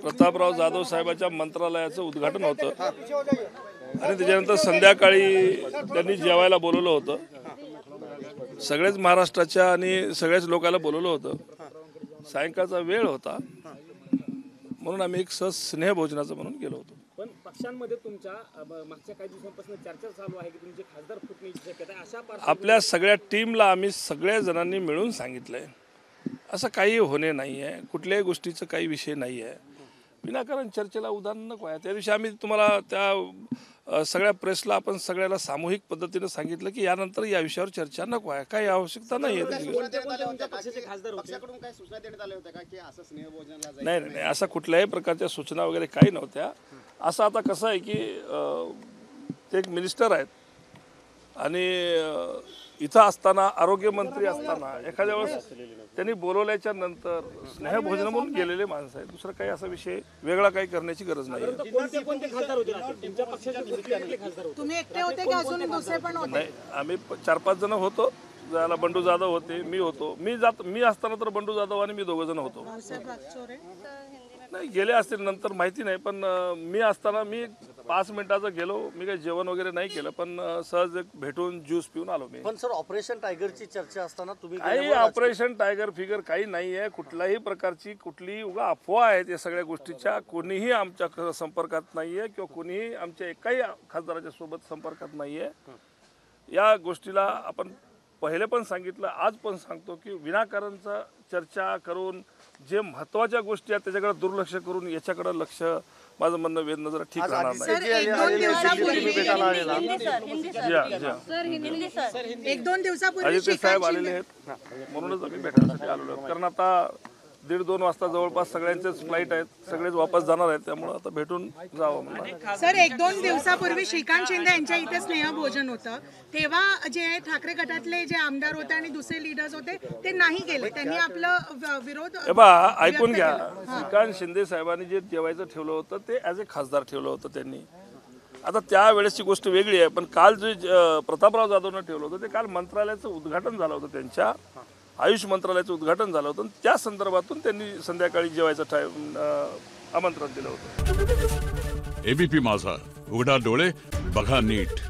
प्रतापराव जाधव साहेबांच्या मंत्रालयाचं उद्घाटन होतं आणि त्याच्यानंतर संध्याकाळी त्यांनी जेवायला बोलवलं होतं। सगळेच महाराष्ट्राच्या आणि सगळ्याच लोकांना बोलवलं होतं। सायंकाळचा वेळ होता म्हणून आम्ही एक स्नेहभोजनाचं म्हणून गेलो होतो। पण पक्षांमध्ये तुमच्या मागच्या काही दिवसांपासून चर्चा चालू आहे की तुमचे खासदार फुटण्याची शक्यता आहे। अशा आपल्या सगळ्या टीमला आम्ही सगळ्या जणांनी मिळून सांगितलंय असं काही होणे नाही आहे, कुठल्याही गोष्टीचं काही विषय नाही आहे। विनाकारण चर्चेला उदाहरण नको आहे। त्या दिवशी आम्ही तुम्हाला त्या सगळ्या प्रेसला आपण सगळ्याला सामूहिक पद्धतीने सांगितलं की यानंतर या विषयावर चर्चा नको आहे, काही आवश्यकता नाही आहे। नाही नाही असं कुठल्याही प्रकारच्या सूचना वगैरे काही नव्हत्या। असं आता कसं आहे की ते एक मिनिस्टर आहेत आणि इथं असताना आरोग्यमंत्री असताना एखाद्या वेळेस त्यांनी बोलवल्याच्या नंतर स्नेहभोजन म्हणून गेलेले माणसं आहेत। दुसरा काही असा विषय वेगळा काही करण्याची गरज नाही। तुम्ही एकटे होते की अजून दुसरे पण होते? नाही, आम्ही 4-5 जण होतो। ज्याला बंडू जाधव होते, मी होतो। मी असताना तर बंडू जाधव आणि मी 2 जण होतो। नाही गेले असतील नंतर माहिती नाही, पण मी असताना मी 5 मिनिटाचं गेलो। मी काही जेवण वगैरे नाही केलं, पण सहज एक भेटून ज्यूस पिऊन आलो मी। पण सर ऑपरेशन टायगरची चर्चा असताना तुम्ही काही ऑपरेशन टायगर फिगर काही नाही आहे। कुठल्याही प्रकारची कुठलीही उगा अफवा आहेत या सगळ्या गोष्टीच्या। कोणीही आमच्या संपर्कात नाही आहे किंवा कोणीही आमच्या एकाही खासदाराच्या सोबत संपर्कात नाही आहे। या गोष्टीला आपण पहिले पण सांगितलं, आज पण सांगतो की विनाकारणचा चर्चा करून जे महत्त्वाच्या गोष्टी आहेत त्याच्याकडे दुर्लक्ष करून याच्याकडे लक्ष माझं म्हणणं वेधणं जरा ठीक राहणार नाही। एक दोन दिवसापूर्वी अजित साहेब आलेले आहेत म्हणूनच आम्ही भेटण्यासाठी आलेलो आहोत, कारण आता 1:30-2 वाजता जवळपास सगळ्यांचेच फ्लाईट आहेत, सगळेच वापस जाणार आहेत, त्यामुळे आता भेटून जावं म्हणून। सर 1-2 दिवसापूर्वी श्रीकांत शिंदे यांच्या इथे स्नेहभोजन होतं, तेव्हा जे ठाकरे गटातले जे आमदार होते आणि दुसरे लीडर्स होते ते नाही गेले, त्यांनी आपलं विरोध ऐकून घ्या। श्रीकांत शिंदे साहेबांनी जे जेवायचं ठेवलं होतं ते ॲज ए खासदार ठेवलं होतं त्यांनी। आता त्यावेळेसची गोष्ट वेगळी आहे, पण काल जे प्रतापराव जाधवनं ठेवलं होतं ते काल मंत्रालयाचं उद्घाटन झालं होतं, त्यांच्या आयुष मंत्रालयाचं उद्घाटन झालं होतं। त्या संदर्भातून त्यांनी संध्याकाळी जेवायचं आमंत्रण दिलं होतं। एबीपी माझा, उघडा डोळे बघा नीट।